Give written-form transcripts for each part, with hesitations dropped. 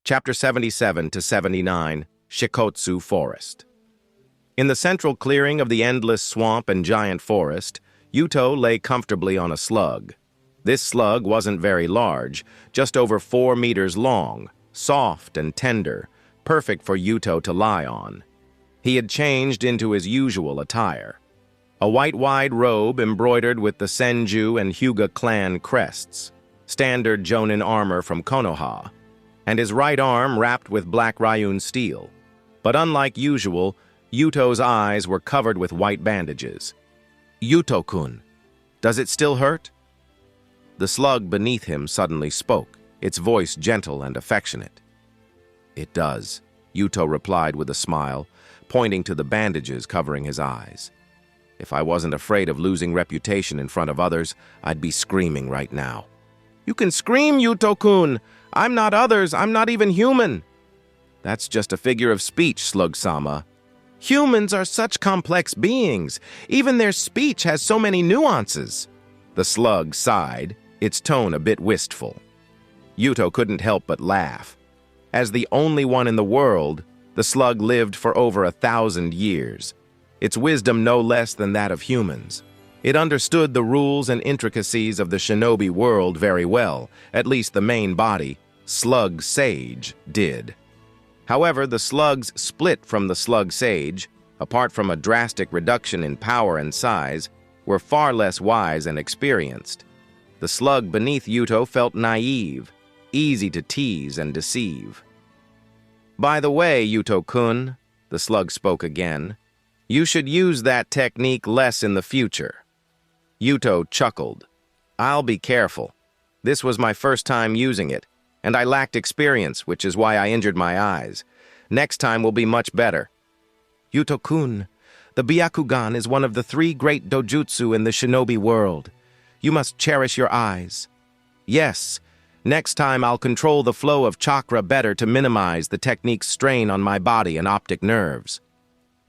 Chapter 77 to 79, Shikotsu Forest. In the central clearing of the endless swamp and giant forest, Yuto lay comfortably on a slug. This slug wasn't very large, just over 4 meters long, soft and tender, perfect for Yuto to lie on. He had changed into his usual attire. A white wide robe embroidered with the Senju and Hyuga clan crests, standard Jonin armor from Konoha, and his right arm wrapped with black Ryun steel. But unlike usual, Yuto's eyes were covered with white bandages. "Yuto-kun, does it still hurt?" The slug beneath him suddenly spoke, its voice gentle and affectionate. "It does," Yuto replied with a smile, pointing to the bandages covering his eyes. "If I wasn't afraid of losing reputation in front of others, I'd be screaming right now." "You can scream, Yuto-kun! I'm not others, I'm not even human." "That's just a figure of speech, Slug-sama. Humans are such complex beings. Even their speech has so many nuances." The slug sighed, its tone a bit wistful. Yuto couldn't help but laugh. As the only one in the world, the slug lived for over 1,000 years. Its wisdom no less than that of humans. It understood the rules and intricacies of the shinobi world very well, at least the main body, Slug Sage, did. However, the slugs split from the Slug Sage, apart from a drastic reduction in power and size, were far less wise and experienced. The slug beneath Yuto felt naive, easy to tease and deceive. "By the way, Yuto-kun," the slug spoke again, "you should use that technique less in the future." Yuto chuckled. "I'll be careful. This was my first time using it, and I lacked experience, which is why I injured my eyes. Next time will be much better." "Yuto-kun, the Byakugan is one of the 3 great dojutsu in the shinobi world. You must cherish your eyes." "Yes, next time I'll control the flow of chakra better to minimize the technique's strain on my body and optic nerves.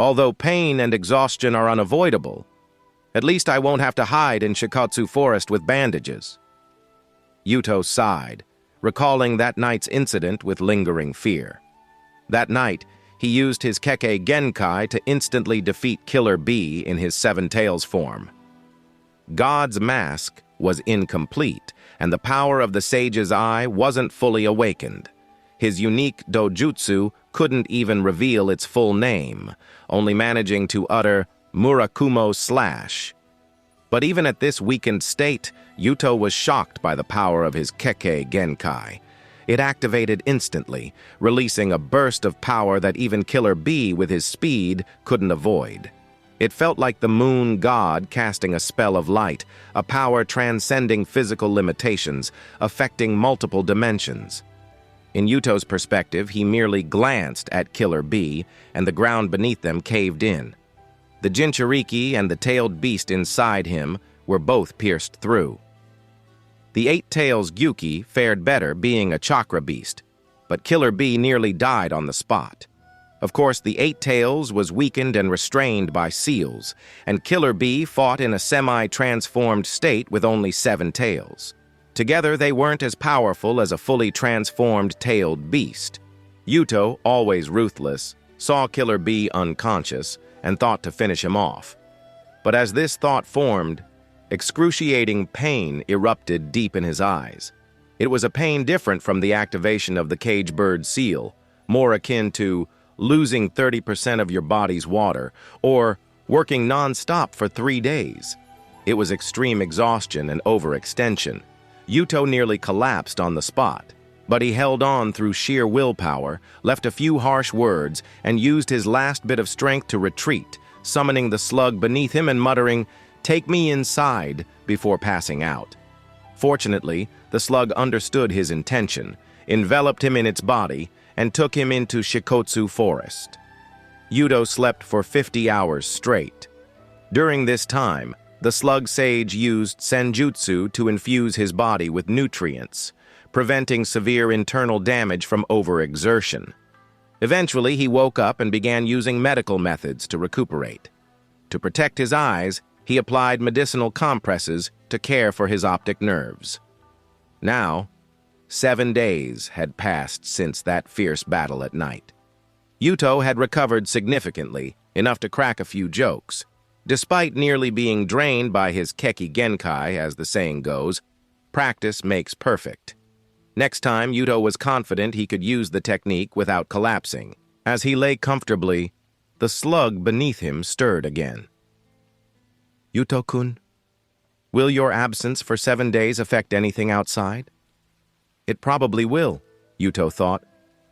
Although pain and exhaustion are unavoidable, at least I won't have to hide in Shikotsu Forest with bandages." Yuto sighed, recalling that night's incident with lingering fear. That night, he used his Kekkei Genkai to instantly defeat Killer Bee in his 7 Tails form. God's mask was incomplete, and the power of the sage's eye wasn't fully awakened. His unique dojutsu couldn't even reveal its full name, only managing to utter Murakumo Slash. But even at this weakened state, Yuto was shocked by the power of his Kekkei Genkai. It activated instantly, releasing a burst of power that even Killer Bee with his speed couldn't avoid. It felt like the moon god casting a spell of light, a power transcending physical limitations, affecting multiple dimensions. In Yuto's perspective, he merely glanced at Killer Bee, and the ground beneath them caved in. The Jinchuriki and the tailed beast inside him were both pierced through. The 8 Tails Gyuki fared better, being a chakra beast, but Killer Bee nearly died on the spot. Of course, the 8 Tails was weakened and restrained by seals, and Killer Bee fought in a semi-transformed state with only 7 tails. Together, they weren't as powerful as a fully transformed tailed beast. Yuto, always ruthless, saw Killer Bee unconscious and thought to finish him off. But as this thought formed, excruciating pain erupted deep in his eyes. It was a pain different from the activation of the cage bird seal, more akin to losing 30% of your body's water, or working non-stop for 3 days. It was extreme exhaustion and overextension. Yuto nearly collapsed on the spot, but he held on through sheer willpower, left a few harsh words, and used his last bit of strength to retreat, summoning the slug beneath him and muttering, "Take me inside," before passing out. Fortunately, the slug understood his intention, enveloped him in its body, and took him into Shikotsu Forest. Yuto slept for 50 hours straight. During this time, the slug sage used senjutsu to infuse his body with nutrients, preventing severe internal damage from overexertion. Eventually, he woke up and began using medical methods to recuperate. To protect his eyes, he applied medicinal compresses to care for his optic nerves. Now, 7 days had passed since that fierce battle at night. Yuto had recovered significantly, enough to crack a few jokes. Despite nearly being drained by his Keki Genkai, as the saying goes, practice makes perfect. Next time, Yuto was confident he could use the technique without collapsing. As he lay comfortably, the slug beneath him stirred again. "Yuto-kun, will your absence for 7 days affect anything outside?" "It probably will," Yuto thought,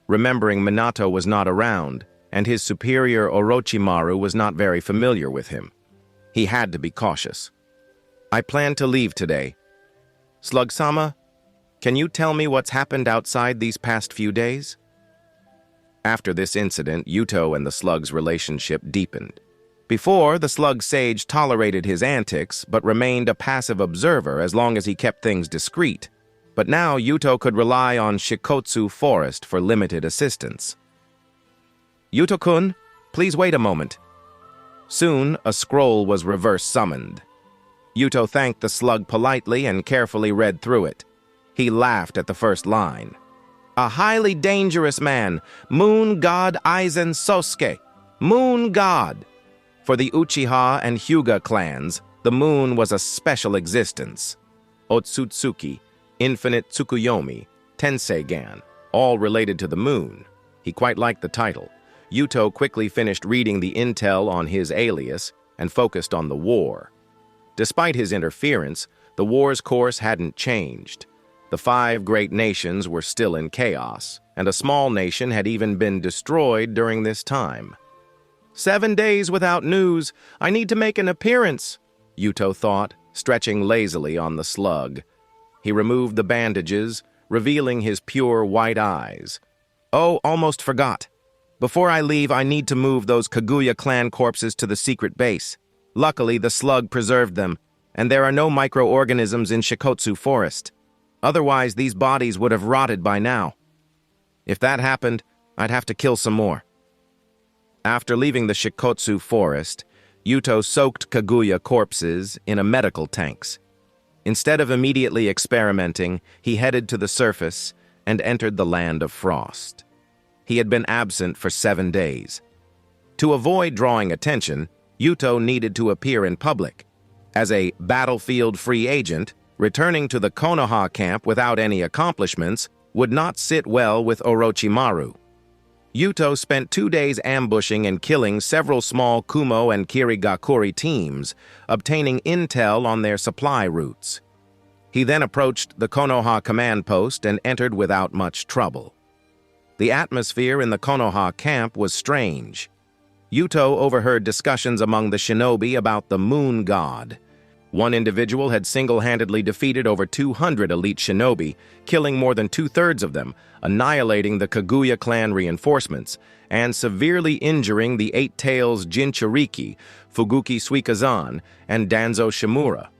remembering Minato was not around, and his superior Orochimaru was not very familiar with him. He had to be cautious. "I plan to leave today. Slug-sama, can you tell me what's happened outside these past few days?" After this incident, Yuto and the slug's relationship deepened. Before, the slug sage tolerated his antics, but remained a passive observer as long as he kept things discreet. But now Yuto could rely on Shikotsu Forest for limited assistance. "Yuto-kun, please wait a moment." Soon, a scroll was reverse summoned. Yuto thanked the slug politely and carefully read through it. He laughed at the first line. "A highly dangerous man, Moon God Aizen Sosuke. Moon God." For the Uchiha and Hyuga clans, the moon was a special existence. Otsutsuki, Infinite Tsukuyomi, Tenseigan, all related to the moon. He quite liked the title. Yuto quickly finished reading the intel on his alias and focused on the war. Despite his interference, the war's course hadn't changed. The 5 great nations were still in chaos, and a small nation had even been destroyed during this time. 7 days without news. I need to make an appearance, Yuto thought, stretching lazily on the slug. He removed the bandages, revealing his pure white eyes. "Oh, almost forgot. Before I leave, I need to move those Kaguya clan corpses to the secret base. Luckily, the slug preserved them, and there are no microorganisms in Shikotsu Forest. Otherwise, these bodies would have rotted by now. If that happened, I'd have to kill some more." After leaving the Shikotsu Forest, Yuto soaked Kaguya corpses in a medical tanks. Instead of immediately experimenting, he headed to the surface and entered the land of frost. He had been absent for 7 days. To avoid drawing attention, Yuto needed to appear in public. As a battlefield free agent, returning to the Konoha camp without any accomplishments would not sit well with Orochimaru. Yuto spent 2 days ambushing and killing several small Kumo and Kirigakuri teams, obtaining intel on their supply routes. He then approached the Konoha command post and entered without much trouble. The atmosphere in the Konoha camp was strange. Yuto overheard discussions among the shinobi about the moon god. One individual had single-handedly defeated over 200 elite shinobi, killing more than 2/3 of them, annihilating the Kaguya clan reinforcements, and severely injuring the Eight Tails Jinchuriki, Fuguki Suikazan, and Danzo Shimura.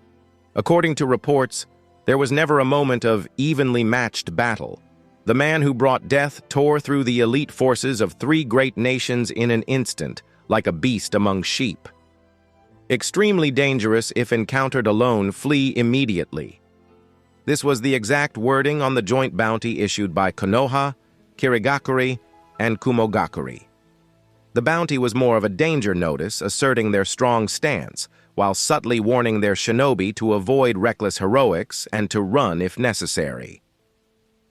According to reports, there was never a moment of evenly matched battle. The man who brought death tore through the elite forces of 3 great nations in an instant, like a beast among sheep. Extremely dangerous if encountered alone, flee immediately. This was the exact wording on the joint bounty issued by Konoha, Kirigakuri, and Kumogakuri. The bounty was more of a danger notice, asserting their strong stance, while subtly warning their shinobi to avoid reckless heroics and to run if necessary.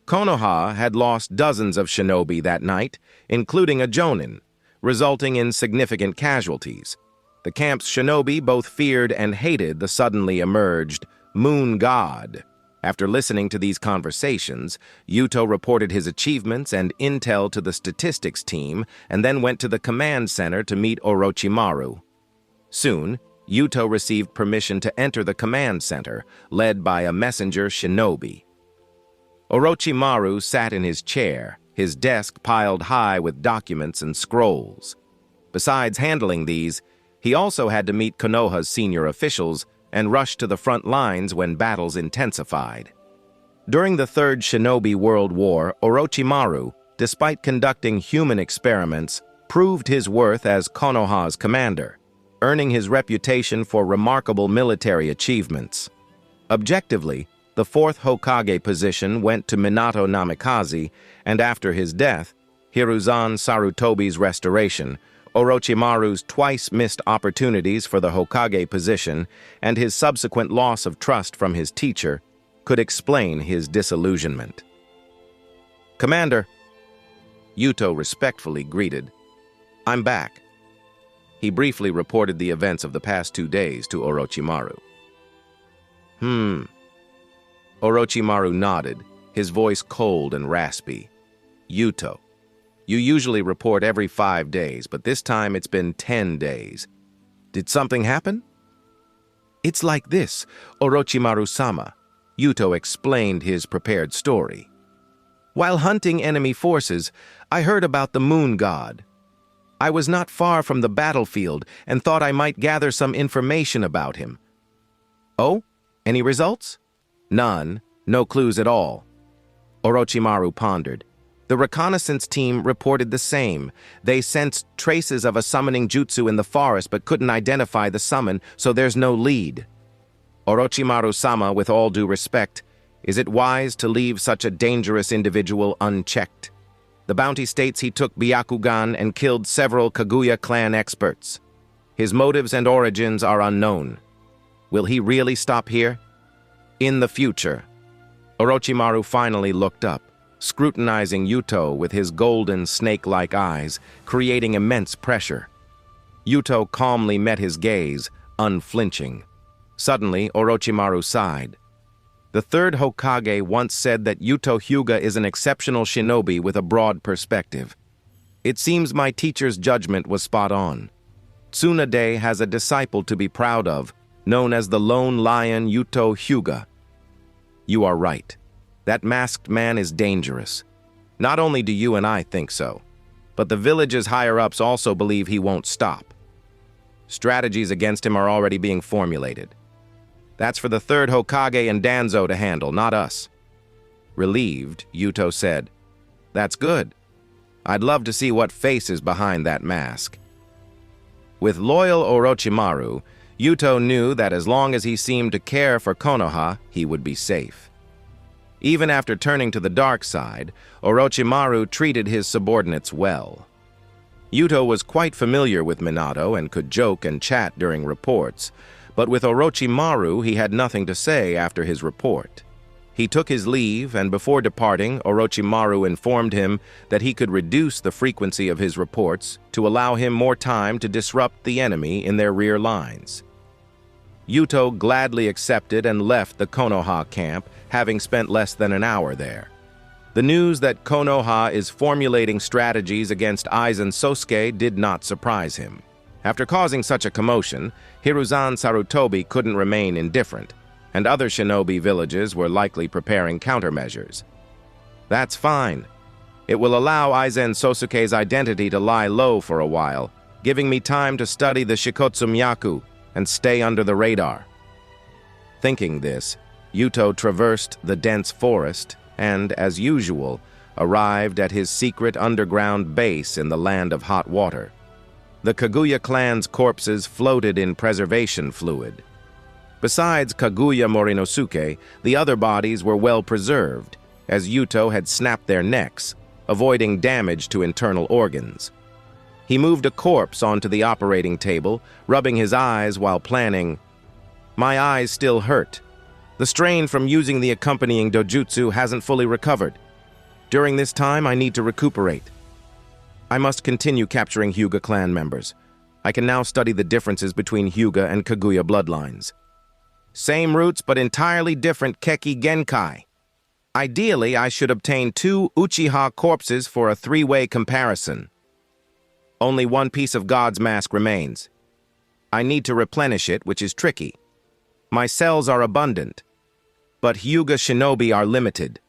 Konoha had lost dozens of shinobi that night, including a jonin, resulting in significant casualties. The camp's shinobi both feared and hated the suddenly emerged moon god. After listening to these conversations, Yuto reported his achievements and intel to the statistics team and then went to the command center to meet Orochimaru. Soon, Yuto received permission to enter the command center, led by a messenger shinobi. Orochimaru sat in his chair, his desk piled high with documents and scrolls. Besides handling these, he also had to meet Konoha's senior officials and rush to the front lines when battles intensified. During the Third Shinobi World War, Orochimaru, despite conducting human experiments, proved his worth as Konoha's commander, earning his reputation for remarkable military achievements. Objectively, The fourth Hokage position went to Minato Namikaze, and after his death, Hiruzen Sarutobi's restoration, Orochimaru's twice missed opportunities for the Hokage position, and his subsequent loss of trust from his teacher could explain his disillusionment. "Commander," Yuto respectfully greeted, "I'm back." He briefly reported the events of the past 2 days to Orochimaru. Orochimaru nodded, his voice cold and raspy. "Yuto, you usually report every 5 days, but this time it's been 10 days. Did something happen?" "It's like this, Orochimaru-sama," Yuto explained his prepared story. "While hunting enemy forces, I heard about the moon god. I was not far from the battlefield and thought I might gather some information about him." "Oh? Any results?" "None. No clues at all." Orochimaru pondered. The reconnaissance team reported the same. They sensed traces of a summoning jutsu in the forest but couldn't identify the summon, so there's no lead. "Orochimaru-sama, with all due respect, is it wise to leave such a dangerous individual unchecked? The bounty states he took Byakugan and killed several Kaguya clan experts. His motives and origins are unknown. Will he really stop here? In the future." Orochimaru finally looked up, scrutinizing Yuto with his golden snake-like eyes, creating immense pressure. Yuto calmly met his gaze, unflinching. Suddenly, Orochimaru sighed. "The third Hokage once said that Yuto Hyuga is an exceptional shinobi with a broad perspective. It seems my teacher's judgment was spot on. Tsunade has a disciple to be proud of, known as the Lone Lion Yuto Hyuga. You are right. That masked man is dangerous. Not only do you and I think so, but the village's higher-ups also believe he won't stop. Strategies against him are already being formulated. That's for the third Hokage and Danzo to handle, not us." Relieved, Yuto said, "That's good. I'd love to see what face is behind that mask." With loyal Orochimaru, Yuto knew that as long as he seemed to care for Konoha, he would be safe. Even after turning to the dark side, Orochimaru treated his subordinates well. Yuto was quite familiar with Minato and could joke and chat during reports, but with Orochimaru he had nothing to say after his report. He took his leave, and before departing, Orochimaru informed him that he could reduce the frequency of his reports to allow him more time to disrupt the enemy in their rear lines. Yuto gladly accepted and left the Konoha camp, having spent less than an hour there. The news that Konoha is formulating strategies against Aizen Sosuke did not surprise him. After causing such a commotion, Hiruzen Sarutobi couldn't remain indifferent, and other shinobi villages were likely preparing countermeasures. That's fine. It will allow Aizen Sosuke's identity to lie low for a while, giving me time to study the Shikotsu Myaku and stay under the radar. Thinking this, Yuto traversed the dense forest and, as usual, arrived at his secret underground base in the land of hot water. The Kaguya clan's corpses floated in preservation fluid. Besides Kaguya Morinosuke, the other bodies were well preserved, as Yuto had snapped their necks, avoiding damage to internal organs. He moved a corpse onto the operating table, rubbing his eyes while planning. "My eyes still hurt. The strain from using the accompanying dojutsu hasn't fully recovered. During this time, I need to recuperate. I must continue capturing Hyuga clan members. I can now study the differences between Hyuga and Kaguya bloodlines. Same roots but entirely different Keki Genkai. Ideally, I should obtain 2 Uchiha corpses for a 3-way comparison. Only one piece of God's mask remains. I need to replenish it, which is tricky. My cells are abundant, but Hyuga shinobi are limited.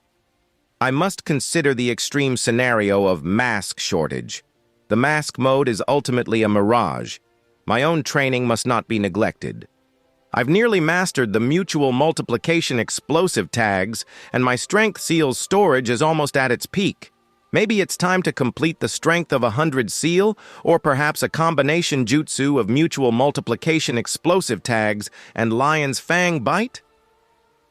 I must consider the extreme scenario of mask shortage. The mask mode is ultimately a mirage. My own training must not be neglected. I've nearly mastered the mutual multiplication explosive tags, and my strength seal's storage is almost at its peak. Maybe it's time to complete the strength of 100 seal, or perhaps a combination jutsu of mutual multiplication explosive tags and Lion's Fang Bite?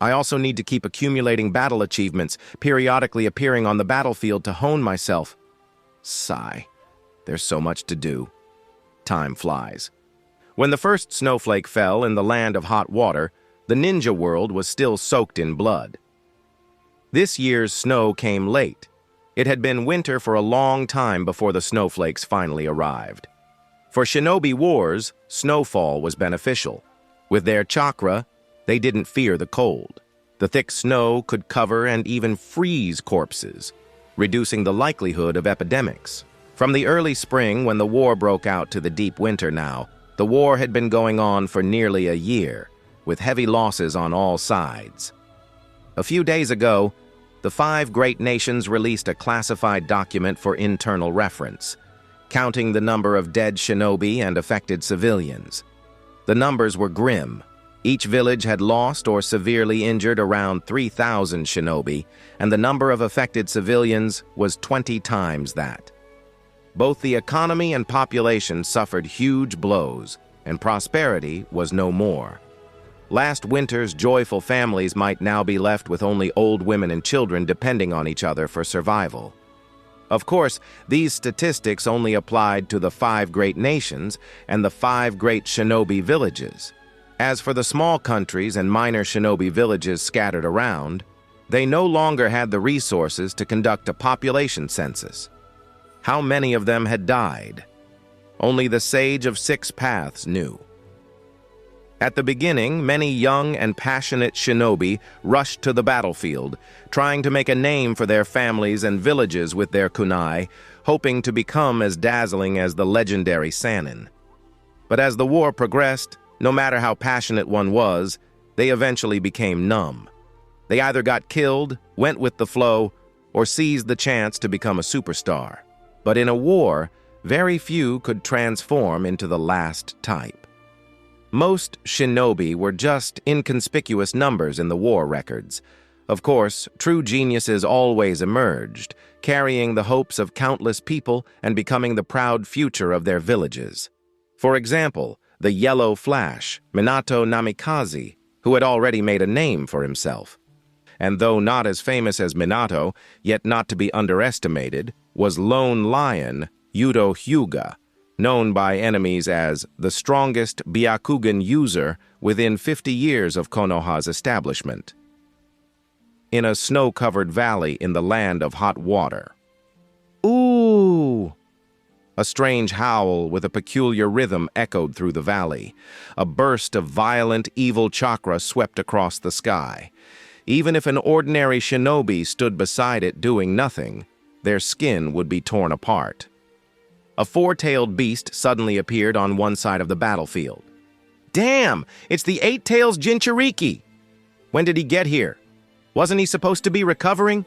I also need to keep accumulating battle achievements, periodically appearing on the battlefield to hone myself. Sigh. There's so much to do. Time flies. When the first snowflake fell in the land of hot water, the ninja world was still soaked in blood. This year's snow came late. It had been winter for a long time before the snowflakes finally arrived. For shinobi wars, snowfall was beneficial. With their chakra, they didn't fear the cold. The thick snow could cover and even freeze corpses, reducing the likelihood of epidemics. From the early spring, when the war broke out, to the deep winter now, the war had been going on for nearly a year, with heavy losses on all sides. A few days ago, the 5 great nations released a classified document for internal reference, counting the number of dead shinobi and affected civilians. The numbers were grim. Each village had lost or severely injured around 3,000 shinobi, and the number of affected civilians was 20 times that. Both the economy and population suffered huge blows, and prosperity was no more. Last winter's joyful families might now be left with only old women and children depending on each other for survival. Of course, these statistics only applied to the 5 great nations and the 5 great shinobi villages. As for the small countries and minor shinobi villages scattered around, they no longer had the resources to conduct a population census. How many of them had died? Only the Sage of 6 Paths knew. At the beginning, many young and passionate shinobi rushed to the battlefield, trying to make a name for their families and villages with their kunai, hoping to become as dazzling as the legendary Sannin. But as the war progressed, no matter how passionate one was, they eventually became numb. They either got killed, went with the flow, or seized the chance to become a superstar. But in a war, very few could transform into the last type. Most shinobi were just inconspicuous numbers in the war records. Of course, true geniuses always emerged, carrying the hopes of countless people and becoming the proud future of their villages. For example, the Yellow Flash, Minato Namikaze, who had already made a name for himself. And though not as famous as Minato, yet not to be underestimated, was Lone Lion Yuto Hyuga, known by enemies as the strongest Byakugan user within 50 years of Konoha's establishment. In a snow-covered valley in the land of hot water. Ooh! A strange howl with a peculiar rhythm echoed through the valley. A burst of violent, evil chakra swept across the sky. Even if an ordinary shinobi stood beside it doing nothing, their skin would be torn apart. A 4-tailed beast suddenly appeared on one side of the battlefield. Damn! It's the 8-tails Jinchuriki! When did he get here? Wasn't he supposed to be recovering?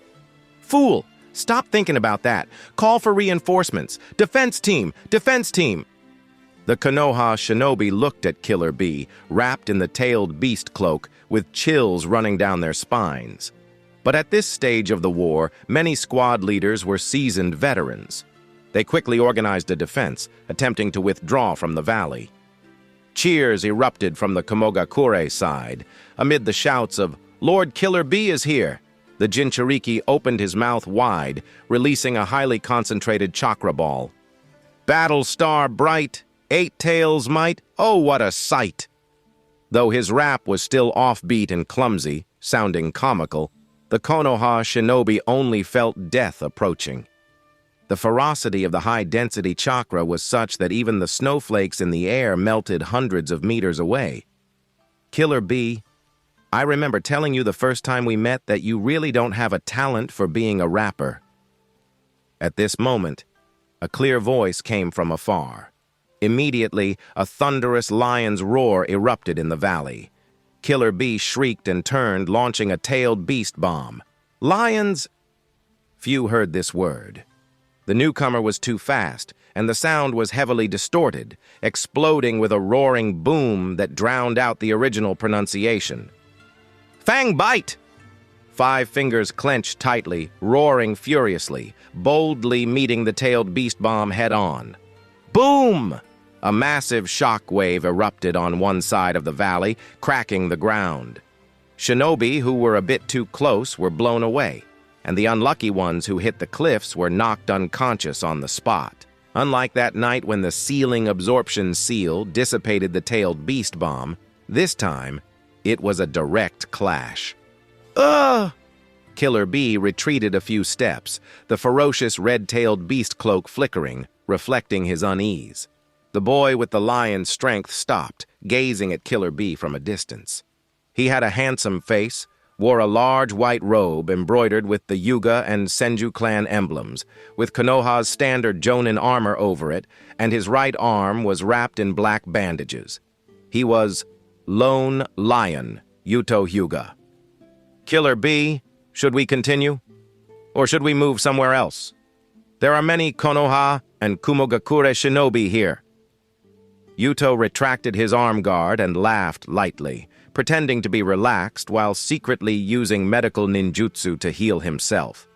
Fool! Stop thinking about that. Call for reinforcements. Defense team! Defense team! The Konoha shinobi looked at Killer Bee, wrapped in the tailed beast cloak, with chills running down their spines. But at this stage of the war, many squad leaders were seasoned veterans. They quickly organized a defense, attempting to withdraw from the valley. Cheers erupted from the Komogakure side. Amid the shouts of, "Lord Killer Bee is here!" the Jinchuriki opened his mouth wide, releasing a highly concentrated chakra ball. "Battle star bright, 8 tails might, oh what a sight!" Though his rap was still offbeat and clumsy, sounding comical, the Konoha shinobi only felt death approaching. The ferocity of the high-density chakra was such that even the snowflakes in the air melted hundreds of meters away. Killer Bee, I remember telling you the first time we met that you really don't have a talent for being a rapper. At this moment, a clear voice came from afar. Immediately, a thunderous lion's roar erupted in the valley. Killer Bee shrieked and turned, launching a tailed beast bomb. Lions! Few heard this word. The newcomer was too fast, and the sound was heavily distorted, exploding with a roaring boom that drowned out the original pronunciation. Fang bite! 5 fingers clenched tightly, roaring furiously, boldly meeting the tailed beast bomb head-on. Boom! A massive shock wave erupted on one side of the valley, cracking the ground. Shinobi who were a bit too close were blown away, and the unlucky ones who hit the cliffs were knocked unconscious on the spot. Unlike that night when the ceiling absorption seal dissipated the tailed beast bomb, this time it was a direct clash. Ugh! Killer Bee retreated a few steps, the ferocious red-tailed beast cloak flickering, reflecting his unease. The boy with the lion's strength stopped, gazing at Killer Bee from a distance. He had a handsome face, wore a large white robe embroidered with the Hyuga and Senju clan emblems, with Konoha's standard Jonin armor over it, and his right arm was wrapped in black bandages. He was Lone Lion Yuto Hyuga. Killer Bee, should we continue? Or should we move somewhere else? There are many Konoha and Kumogakure shinobi here. Yuto retracted his arm guard and laughed lightly, pretending to be relaxed while secretly using medical ninjutsu to heal himself.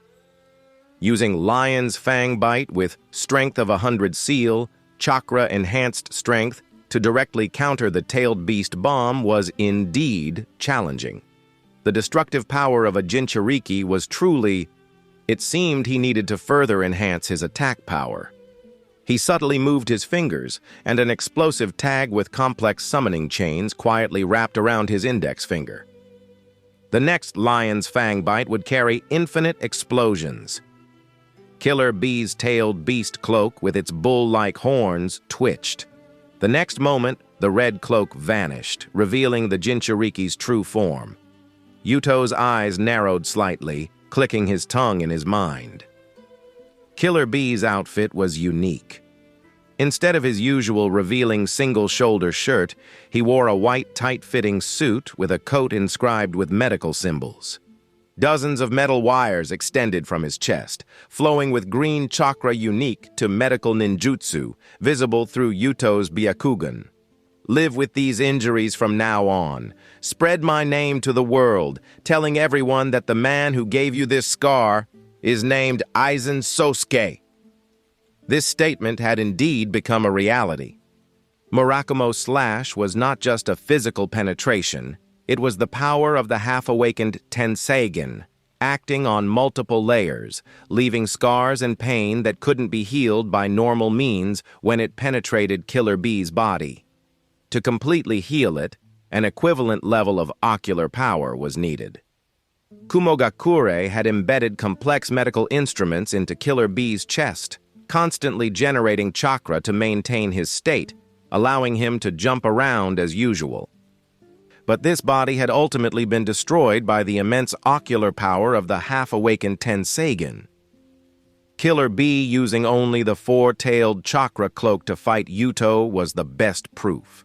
Using Lion's Fang Bite with Strength of 100 Seal, Chakra-enhanced strength to directly counter the tailed beast bomb was indeed challenging. The destructive power of a Jinchuriki was truly... It seemed he needed to further enhance his attack power. He subtly moved his fingers, and an explosive tag with complex summoning chains quietly wrapped around his index finger. The next Lion's Fang Bite would carry infinite explosions. Killer Bee's tailed beast cloak with its bull-like horns twitched. The next moment, the red cloak vanished, revealing the Jinchuriki's true form. Yuto's eyes narrowed slightly, clicking his tongue in his mind. Killer Bee's outfit was unique. Instead of his usual revealing single-shoulder shirt, he wore a white, tight-fitting suit with a coat inscribed with medical symbols. Dozens of metal wires extended from his chest, flowing with green chakra unique to medical ninjutsu, visible through Yuto's Byakugan. Live with these injuries from now on. Spread my name to the world, telling everyone that the man who gave you this scar is named Aizen Sosuke. This statement had indeed become a reality. Murakumo's slash was not just a physical penetration, it was the power of the half-awakened Tenseigen, acting on multiple layers, leaving scars and pain that couldn't be healed by normal means when it penetrated Killer Bee's body. To completely heal it, an equivalent level of ocular power was needed. Kumogakure had embedded complex medical instruments into Killer Bee's chest, constantly generating chakra to maintain his state, allowing him to jump around as usual. But this body had ultimately been destroyed by the immense ocular power of the half-awakened Tenseigen. Killer Bee using only the four-tailed chakra cloak to fight Yuto was the best proof.